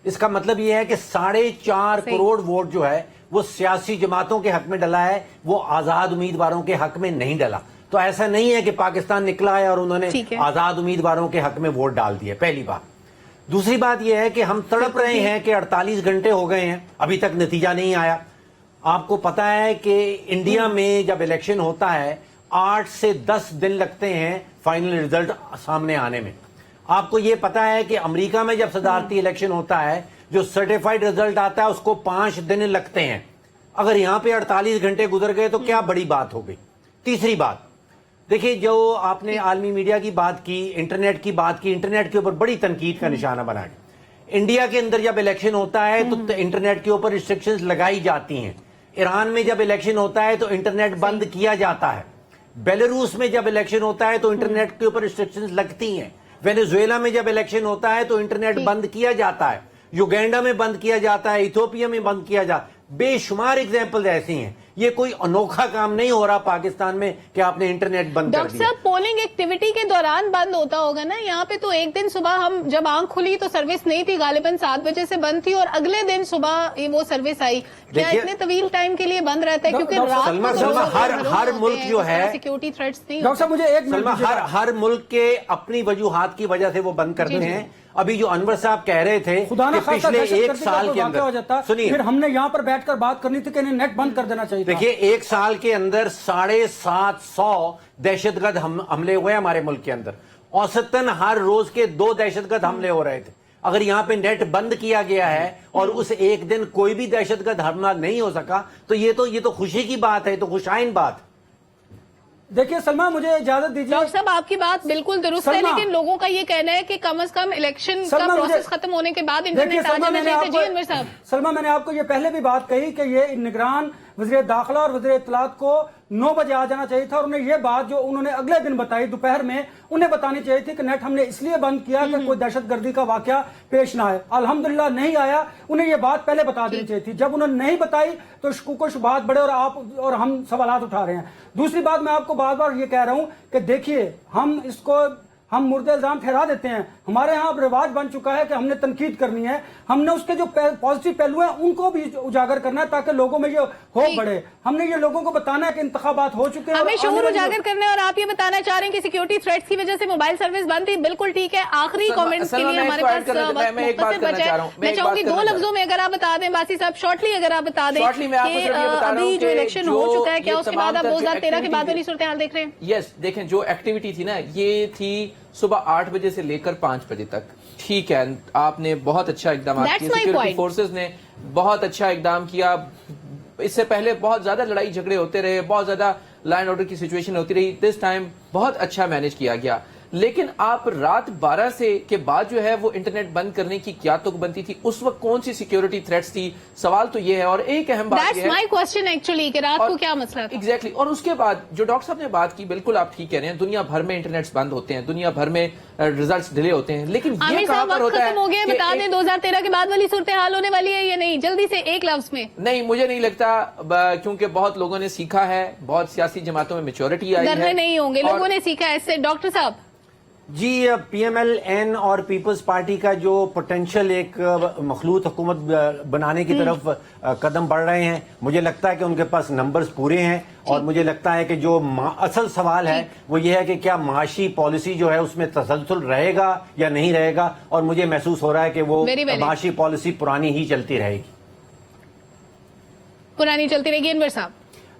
इसका मतलब यह है कि 4.5 करोड़ वोट जो है वो सियासी जमातों के हक में डला है, वो आजाद उम्मीदवारों के हक में नहीं डला। तो ऐसा नहीं है कि पाकिस्तान निकला है और उन्होंने आजाद उम्मीदवारों के हक में वोट डाल दिए, पहली बात। दूसरी बात यह है कि हम तड़प रहे हैं कि 48 घंटे हो गए हैं, अभी तक नतीजा नहीं आया। आपको पता है कि इंडिया में जब इलेक्शन होता है 8 से 10 दिन लगते हैं फाइनल रिजल्ट सामने आने में। आपको यह पता है कि अमेरिका में जब सदारती इलेक्शन होता है, जो सर्टिफाइड रिजल्ट आता है उसको 5 दिन लगते हैं। अगर यहां पे 48 घंटे गुजर गए तो क्या बड़ी बात हो गई। तीसरी बात, देखिए, जो आपने आलमी मीडिया की बात की, इंटरनेट की बात की, इंटरनेट के ऊपर बड़ी तनकीद का निशाना बना है। इंडिया के अंदर जब इलेक्शन होता है तो इंटरनेट के ऊपर रिस्ट्रिक्शंस लगाई जाती हैं। ईरान में जब इलेक्शन होता है तो इंटरनेट बंद किया जाता है। बेलारूस में जब इलेक्शन होता है तो इंटरनेट के ऊपर रिस्ट्रिक्शंस लगती हैं। वेनेजुएला में जब इलेक्शन होता है तो इंटरनेट बंद किया जाता है। युगांडा में बंद किया जाता है, इथियोपिया में बंद किया जाता है। बेशुमार एग्जाम्पल्स ऐसी हैं। ये कोई अनोखा काम नहीं हो रहा पाकिस्तान में कि आपने इंटरनेट बंद कर डॉक्टर दिया। साहब, पोलिंग एक्टिविटी के दौरान बंद होता होगा ना? यहाँ पे तो एक दिन सुबह हम जब आंख खुली तो सर्विस नहीं थी, गालिबन 7 बजे से बंद थी, और अगले दिन सुबह वो सर्विस आई। क्या देखिए, इतने तवील टाइम के लिए बंद रहता है? क्योंकि डॉक्टर रात सलमा, को सलमा, लोग हर घरों में हर होते मुल्क हैं, जो उस तरह है, सिक्योरिटी थ्रेट्स नहीं डॉक्टर साहब होते। मुझे एक मिनट सलमा, दीजिएगा। हर मुल्क के अपनी वजूहात की वजह से वो बंद करते हैं। अभी जो अनवर साहब कह रहे थे खुदा ना कि खास्ता पिछले दहशतगर्दी एक का साल कोई के वाक़या हो अंदर, जाता, सुनिए, फिर हमने यहाँ पर बैठकर बात करनी थी कि इन्हें नेट बंद कर देना चाहिए था। देखिए, एक साल के अंदर 750 दहशतगर्द हमले हुए हमारे मुल्क के अंदर। औसतन हर रोज के 2 दहशतगर्द हमले हो रहे थे। अगर यहाँ पे नेट बंद किया गया है और उस एक दिन कोई भी दहशतगर्द हमला नहीं हो सका तो ये तो खुशी की बात है, तो खुशाइन बात। देखिए सलमा, मुझे इजाजत दीजिए। डॉक्टर साहब, आपकी बात बिल्कुल दुरुस्त है, सलमा, लेकिन लोगों का ये कहना है कि कम से कम इलेक्शन का सलमा, प्रोसेस मुझे- खत्म होने के बाद देखिए इंटरनेट आ सलमा, जाना मैंने चाहिए। जी आपको अनवर साहब, सलमा, मैंने आपको ये पहले भी बात कही कि ये निगरान वज़ीर दाखिला और वज़ीर इत्तलात को 9 बजे आ जाना चाहिए था, और उन्हें ये बात जो उन्होंने अगले दिन बताई दोपहर में, उन्हें बतानी चाहिए थी कि नेट हमने इसलिए बंद किया कि कोई दहशतगर्दी का वाकया पेश ना आए। अल्हम्दुलिल्लाह नहीं आया। उन्हें ये बात पहले बता देनी चाहिए थी। जब उन्होंने नहीं बताई तो शुक्र शुबहात बढ़े और आप और हम सवालात उठा रहे हैं। दूसरी बात, मैं आपको बार बार ये कह रहा हूं कि देखिए, हम मुर्दे इल्जाम ठहरा देते हैं। हमारे यहाँ अब रिवाज बन चुका है कि हमने तनकीद करनी है। हमने उसके जो पॉजिटिव पहलू हैं उनको भी उजागर करना है ताकि लोगों में ये होप बढ़े। हमने ये लोगों को बताना है कि इंतखाबात हो चुके हैं। हमें और शऊर आने वाली- उजागर करने, और आप ये बताना चाह रहे हैं कि सिक्योरिटी थ्रेट्स की वजह से मोबाइल सर्विस बंद थी। बिल्कुल ठीक है। आखिरी सलमा, कमेंट्स के सलमा, लिए मैं हमारे इसको पास ऐड करना- वक्त मैं एक बात मुख्तसर करना बचा चाह है। रहा हूं। मैं चाहूंगी 2 लफ्जों में अगर आप बता दें, बासी साहब शॉर्टली अगर आप बता दें शॉर्टली मैं आपको कि सिर्फ ये बता रहा हूं अभी जो कि इलेक्शन जो हो चुका है, क्या ये उसके बाद आप तमाम 2013 के बाद एक्टिविटी वाली सूरत हाल देख रहे हैं? यस, देखें, जो एक्टिविटी थी ना, ये थी सुबह 8 बजे से लेकर 5 बजे तक। ठीक है, आपने बहुत अच्छा इकदाम किया, That's my security point. Forces ने बहुत अच्छा इकदाम किया। इससे पहले बहुत ज्यादा लड़ाई झगड़े होते रहे, बहुत ज्यादा लॉ एंड ऑर्डर की सिचुएशन होती रही। दिस टाइम बहुत अच्छा मैनेज किया गया। लेकिन आप रात 12 से के बाद जो है वो इंटरनेट बंद करने की क्या तुक बनती थी? उस वक्त कौन सी सिक्योरिटी थ्रेट्स थी? सवाल तो ये है। और एक अहम बात दैट्स ये है, माय क्वेश्चन एक्चुअली, कि रात को क्या मसला था? एग्जैक्टली। और उसके बाद जो डॉक्टर साहब ने बात की, बिल्कुल आप ठीक कह रहे हैं, दुनिया भर में इंटरनेट्स बंद होते हैं, दुनिया भर में रिजल्ट्स डिले होते हैं, लेकिन ये आमिर कहां साहब, पर वक्त होता है खत्म हो गया। कि बता दें 2013 के बाद वाली सूरत हाल होने वाली है या नहीं? जल्दी से एक लफ्ज में। नहीं, मुझे नहीं लगता, क्योंकि बहुत लोगों ने सीखा है, बहुत सियासी जमातों में मेच्योरिटी आई है। डरने नहीं होंगे, और लोगों ने सीखा है इससे। डॉक्टर साहब जी, PMLN और पीपल्स पार्टी का जो पोटेंशियल एक मखलूत हुकूमत बनाने की तरफ कदम बढ़ रहे हैं, मुझे लगता है कि उनके पास नंबर्स पूरे हैं। और मुझे लगता है कि जो असल सवाल है वो ये है कि क्या माशी पॉलिसी जो है उसमें तसलसल रहेगा या नहीं रहेगा। और मुझे महसूस हो रहा है कि वो माशी पॉलिसी पुरानी ही चलती रहेगी, पुरानी चलती रहेगी। अनवर साहब,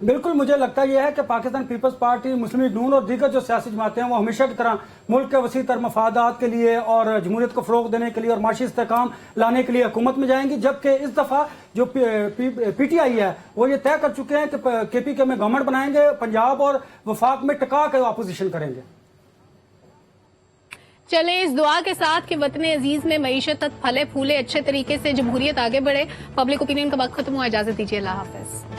बिल्कुल, मुझे लगता यह है कि पाकिस्तान पीपल्स पार्टी, मुस्लिम लीग नून और दीगर जो सियासी जमातें हैं वो हमेशा की तरह मुल्क के वसी तर मफादात के लिए और जमहूरियत को फ़रोग देने के लिए और माशी इस्तेहकाम लाने के लिए हुकूमत में जाएंगी। जबकि इस दफ़ा जो PTI है वो ये तय कर चुके हैं कि KPK में गवर्नमेंट बनाएंगे, पंजाब और वफाक में टिका के अपोजिशन करेंगे। चले इस दुआ के साथ कि वतन अजीज में मईशत तक फले फूले, अच्छे तरीके से जमहूरियत आगे बढ़े। पब्लिक ओपिनियन का वक्त खत्म हुआ। इजाजत दीजिए। अल्लाह हाफिज।